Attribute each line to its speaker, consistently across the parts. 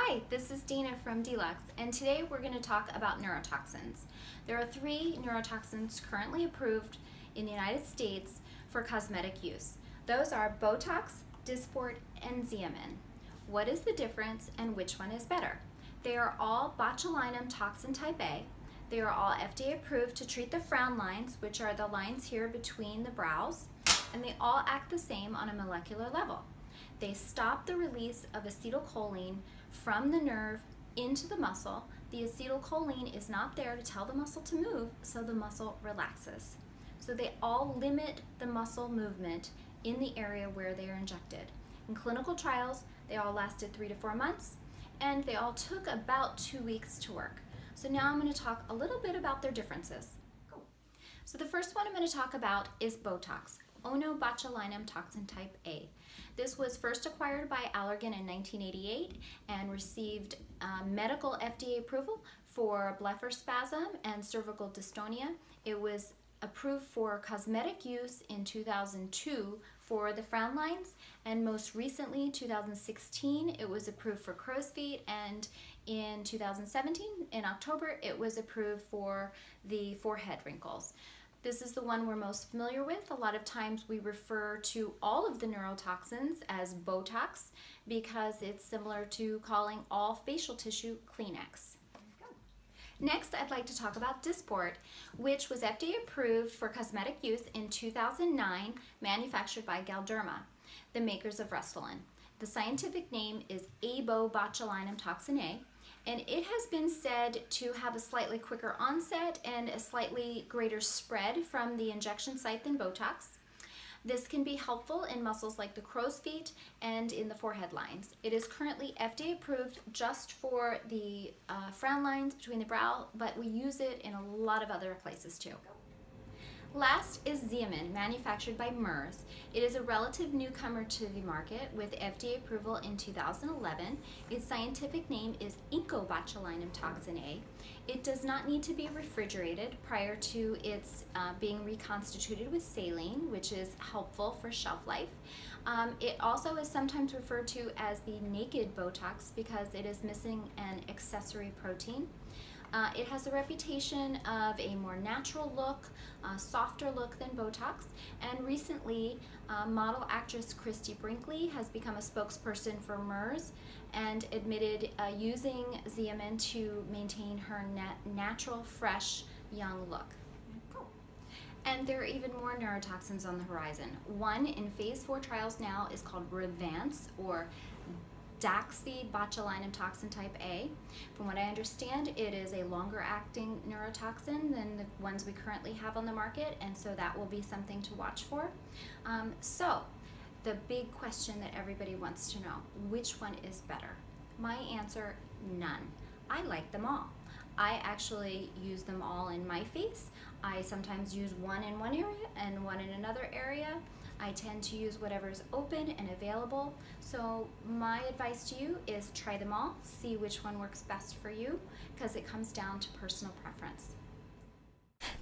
Speaker 1: Hi, this is Dina from D-Lux, and today we're going to talk about neurotoxins. There are 3 neurotoxins currently approved in the United States for cosmetic use. Those are Botox, Dysport, and Xeomin. What is the difference and which one is better? They are all botulinum toxin type A. They are all FDA approved to treat the frown lines, which are the lines here between the brows, and they all act the same on a molecular level. They stop the release of acetylcholine from the nerve into the muscle. The acetylcholine is not there to tell the muscle to move, so the muscle relaxes. So they all limit the muscle movement in the area where they are injected. In clinical trials, they all lasted 3 to 4 months, and they all took about 2 weeks to work. So now I'm going to talk a little bit about their differences. So the first one I'm going to talk about is Botox, Onobotulinum toxin type A. This was first acquired by Allergan in 1988 and received medical FDA approval for blepharospasm and cervical dystonia. It was approved for cosmetic use in 2002 for the frown lines, and most recently, 2016, it was approved for crow's feet, and in 2017, in October, it was approved for the forehead wrinkles. This is the one we're most familiar with. A lot of times we refer to all of the neurotoxins as Botox because it's similar to calling all facial tissue Kleenex. Next, I'd like to talk about Dysport, which was FDA approved for cosmetic use in 2009, manufactured by Galderma, the makers of Restylane. The scientific name is Abobotulinum toxin A, and it has been said to have a slightly quicker onset and a slightly greater spread from the injection site than Botox. This can be helpful in muscles like the crow's feet and in the forehead lines. It is currently FDA approved just for the frown lines between the brow, but we use it in a lot of other places too. Last is Xeomin, manufactured by Merz. It is a relative newcomer to the market with FDA approval in 2011. Its scientific name is Incobotulinum toxin A. It does not need to be refrigerated prior to its being reconstituted with saline, which is helpful for shelf life. It also is sometimes referred to as the naked Botox because it is missing an accessory protein. It has a reputation of a more natural look, softer look than Botox, and recently model actress Christy Brinkley has become a spokesperson for Merz and admitted using Xeomin to maintain her natural, fresh, young look. And there are even more neurotoxins on the horizon. One in phase 4 trials now is called Revance, or Daxibotulinum toxin type A. From what I understand, it is a longer acting neurotoxin than the ones we currently have on the market, and so that will be something to watch for. So the big question that everybody wants to know, which one is better? My answer, none. I like them all. I actually use them all in my face. I sometimes use one in one area and one in another area. I tend to use whatever's open and available. So my advice to you is try them all, see which one works best for you, because it comes down to personal preference.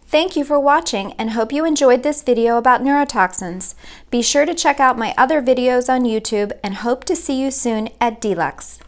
Speaker 2: Thank you for watching and hope you enjoyed this video about neurotoxins. Be sure to check out my other videos on YouTube and hope to see you soon at D-Lux.